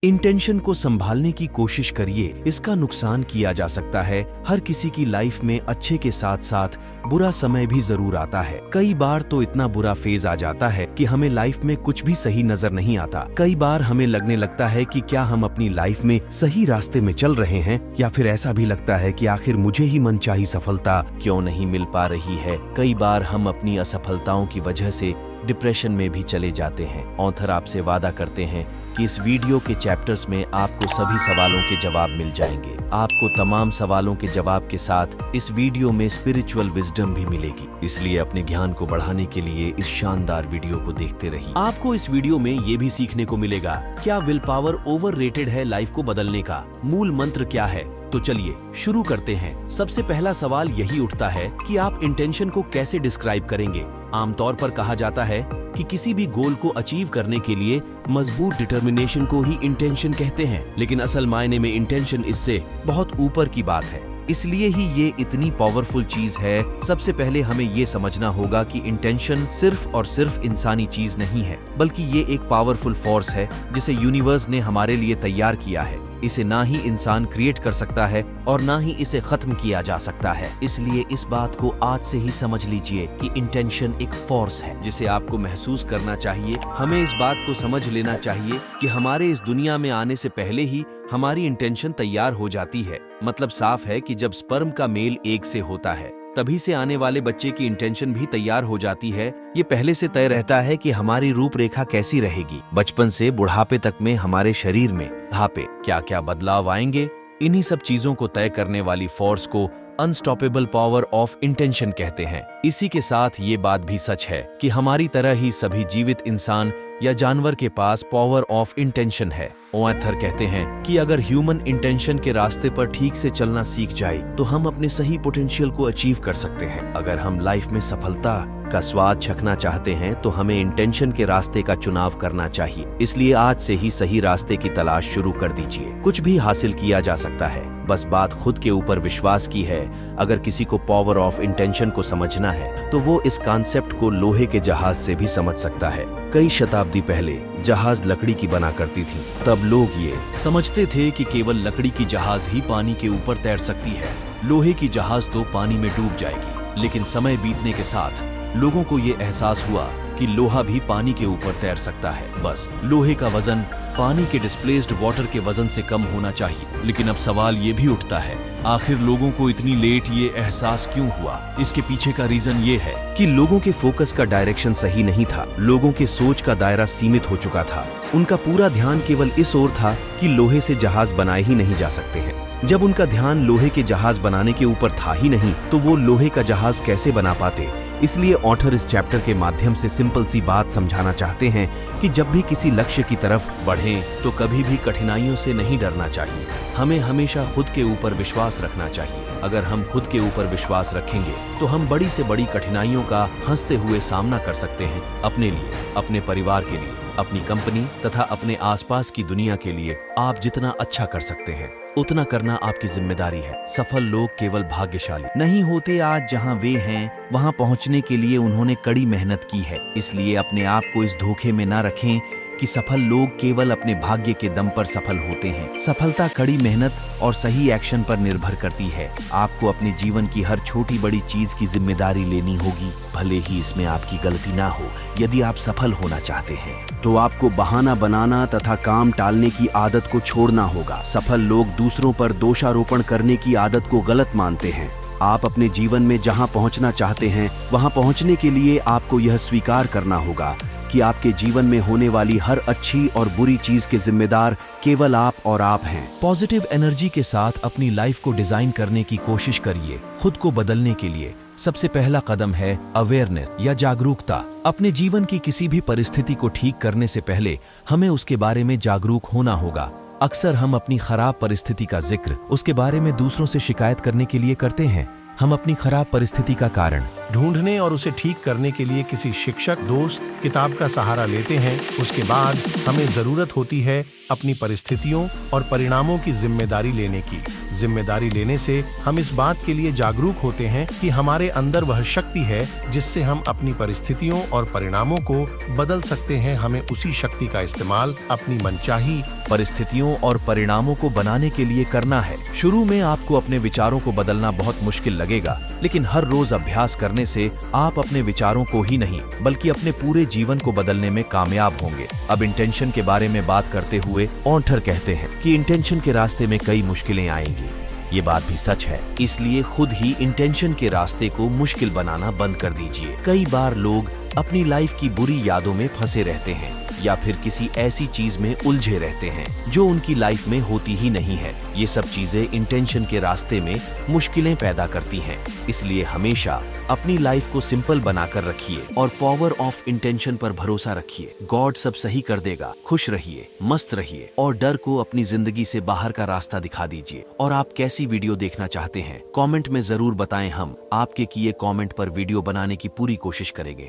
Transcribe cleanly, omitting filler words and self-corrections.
Intention को संभालने की कोशिश करिए, इसका नुकसान किया जा सकता है। हर किसी की लाइफ में अच्छे के साथ साथ बुरा समय भी जरूर आता है। कई बार तो इतना बुरा फेज आ जाता है कि हमें लाइफ में कुछ भी सही नजर नहीं आता। कई बार हमें लगने लगता है कि क्या हम अपनी लाइफ में सही रास्ते में चल रहे हैं, या फिर ऐसा भी लगता है कि आखिर मुझे ही मनचाही सफलता क्यों नहीं मिल पा रही है। कई बार हम अपनी असफलताओं की वजह से डिप्रेशन में भी चले जाते हैं। ऑथर आपसे वादा करते हैं कि इस वीडियो के चैप्टर्स में आपको सभी सवालों के जवाब मिल जाएंगे। आपको तमाम सवालों के जवाब के साथ इस वीडियो में स्पिरिचुअल विजडम भी मिलेगी। इसलिए अपने ज्ञान को बढ़ाने के लिए इस शानदार वीडियो को देखते रहिए। आपको इस वीडियो में ये भी सीखने को मिलेगा, क्या विल पावर ओवररेटेड है लाइफ को बदलने का? मूल मंत्र क्या है? तो चलिए शुरू करते हैं। सबसे पहला सवाल यही उठता है कि आप इंटेंशन को कैसे डिस्क्राइब करेंगे। आमतौर पर कहा जाता है कि किसी भी गोल को अचीव करने के लिए मजबूत डिटर्मिनेशन को ही इंटेंशन कहते हैं, लेकिन असल मायने में इंटेंशन इससे बहुत ऊपर की बात है। इसलिए ही ये इतनी पावरफुल चीज है। सबसे पहले हमें ये समझना होगा कि इंटेंशन सिर्फ और सिर्फ इंसानी चीज नहीं है, बल्कि ये एक पावरफुल फोर्स है जिसे यूनिवर्स ने हमारे लिए तैयार किया है। इसे ना ही इंसान क्रिएट कर सकता है और ना ही इसे खत्म किया जा सकता है। इसलिए इस बात को आज से ही समझ लीजिए कि इंटेंशन एक फोर्स है जिसे आपको महसूस करना चाहिए। हमें इस बात को समझ लेना चाहिए कि हमारे इस दुनिया में आने से पहले ही हमारी इंटेंशन तैयार हो जाती है। मतलब साफ है कि जब स्पर्म का मेल एग से होता है, तभी से आने वाले बच्चे की इंटेंशन भी तैयार हो जाती है। ये पहले से तय रहता है कि हमारी रूपरेखा कैसी रहेगी। बचपन से बुढ़ापे तक में हमारे शरीर में ढापे क्या क्या बदलाव आएंगे, इन्हीं सब चीजों को तय करने वाली फोर्स को अनस्टॉपेबल पावर ऑफ इंटेंशन कहते हैं। इसी के साथ ये बात भी सच है कि हमारी तरह ही सभी जीवित इंसान या जानवर के पास पावर ऑफ इंटेंशन है। ऑथर कहते हैं कि अगर ह्यूमन इंटेंशन के रास्ते पर ठीक से चलना सीख जाए तो हम अपने सही पोटेंशियल को अचीव कर सकते हैं। अगर हम लाइफ में सफलता का स्वाद चखना चाहते हैं तो हमें इंटेंशन के रास्ते का चुनाव करना चाहिए। इसलिए आज से ही सही रास्ते की तलाश शुरू कर दीजिए। कुछ भी हासिल किया जा सकता है, बस बात खुद के ऊपर विश्वास की है। अगर किसी को पावर ऑफ इंटेंशन को समझना है तो वो इस कॉन्सेप्ट को लोहे के जहाज से भी समझ सकता है। कई शताब्दी पहले जहाज लकड़ी की बना करती थी। तब लोग ये समझते थे कि केवल लकड़ी की जहाज ही पानी के ऊपर तैर सकती है, लोहे की जहाज तो पानी में डूब जाएगी। लेकिन समय बीतने के साथ लोगों को ये एहसास हुआ कि लोहा भी पानी के ऊपर तैर सकता है। बस लोहे का वजन पानी के डिस्प्लेस्ड वाटर के वजन से कम होना चाहिए। लेकिन अब सवाल ये भी उठता है, आखिर लोगों को इतनी लेट ये एहसास क्यों हुआ? इसके पीछे का रीजन ये है कि लोगों के फोकस का डायरेक्शन सही नहीं था। लोगों के सोच का दायरा सीमित हो चुका था। उनका पूरा ध्यान केवल इस ओर था कि लोहे से जहाज बनाए ही नहीं जा सकते हैं। जब उनका ध्यान लोहे के जहाज बनाने के ऊपर था ही नहीं तो वो लोहे का जहाज कैसे बना पाते? इसलिए ऑथर इस चैप्टर के माध्यम से सिंपल सी बात समझाना चाहते हैं कि जब भी किसी लक्ष्य की तरफ बढ़ें तो कभी भी कठिनाइयों से नहीं डरना चाहिए। हमें हमेशा खुद के ऊपर विश्वास रखना चाहिए। अगर हम खुद के ऊपर विश्वास रखेंगे तो हम बड़ी से बड़ी कठिनाइयों का हंसते हुए सामना कर सकते हैं। अपने लिए, अपने परिवार के लिए, अपनी कंपनी तथा अपने आसपास की दुनिया के लिए आप जितना अच्छा कर सकते हैं उतना करना आपकी जिम्मेदारी है। सफल लोग केवल भाग्यशाली नहीं होते। आज जहां वे हैं वहां पहुंचने के लिए उन्होंने कड़ी मेहनत की है। इसलिए अपने आप को इस धोखे में ना रखें कि सफल लोग केवल अपने भाग्य के दम पर सफल होते हैं। सफलता कड़ी मेहनत और सही एक्शन पर निर्भर करती है। आपको अपने जीवन की हर छोटी बड़ी चीज की जिम्मेदारी लेनी होगी, भले ही इसमें आपकी गलती ना हो। यदि आप सफल होना चाहते हैं तो आपको बहाना बनाना तथा काम टालने की आदत को छोड़ना होगा। सफल लोग दूसरों पर दोषारोपण करने की आदत को गलत मानते हैं। आप अपने जीवन में जहां पहुंचना चाहते हैं वहां पहुंचने के लिए आपको यह स्वीकार करना होगा कि आपके जीवन में होने वाली हर अच्छी और बुरी चीज के जिम्मेदार केवल आप और आप हैं। पॉजिटिव एनर्जी के साथ अपनी लाइफ को डिजाइन करने की कोशिश करिए। खुद को बदलने के लिए सबसे पहला कदम है अवेयरनेस या जागरूकता। अपने जीवन की किसी भी परिस्थिति को ठीक करने से पहले हमें उसके बारे में जागरूक होना होगा। अक्सर हम अपनी खराब परिस्थिति का जिक्र उसके बारे में दूसरों से शिकायत करने के लिए करते हैं। हम अपनी खराब परिस्थिति का कारण ढूंढने और उसे ठीक करने के लिए किसी शिक्षक, दोस्त, किताब का सहारा लेते हैं, उसके बाद हमें जरूरत होती है अपनी परिस्थितियों और परिणामों की जिम्मेदारी लेने की। जिम्मेदारी लेने से हम इस बात के लिए जागरूक होते हैं कि हमारे अंदर वह शक्ति है जिससे हम अपनी परिस्थितियों और परिणामों को बदल सकते हैं। हमें उसी शक्ति का इस्तेमाल अपनी मनचाही परिस्थितियों और परिणामों को बनाने के लिए करना है। शुरू में आपको अपने विचारों को बदलना बहुत मुश्किल लगेगा, लेकिन हर रोज अभ्यास करने से आप अपने विचारों को ही नहीं बल्कि अपने पूरे जीवन को बदलने में कामयाब होंगे। अब इंटेंशन के बारे में बात करते हुए ऑथर कहते हैं कि इंटेंशन के रास्ते में कई मुश्किलें आएंगी। ये बात भी सच है, इसलिए खुद ही इंटेंशन के रास्ते को मुश्किल बनाना बंद कर दीजिए। कई बार लोग अपनी लाइफ की बुरी यादों में फंसे रहते हैं या फिर किसी ऐसी चीज में उलझे रहते हैं जो उनकी लाइफ में होती ही नहीं है। ये सब चीजें इंटेंशन के रास्ते में मुश्किलें पैदा करती हैं। इसलिए हमेशा अपनी लाइफ को सिंपल बनाकर रखिए और पावर ऑफ इंटेंशन पर भरोसा रखिए। गॉड सब सही कर देगा। खुश रहिए, मस्त रहिए और डर को अपनी जिंदगी से बाहर का रास्ता दिखा दीजिए। और आप कैसी वीडियो देखना चाहते हैं कमेंट में जरूर बताएं। हम आपके किए कमेंट पर वीडियो बनाने की पूरी कोशिश करेंगे।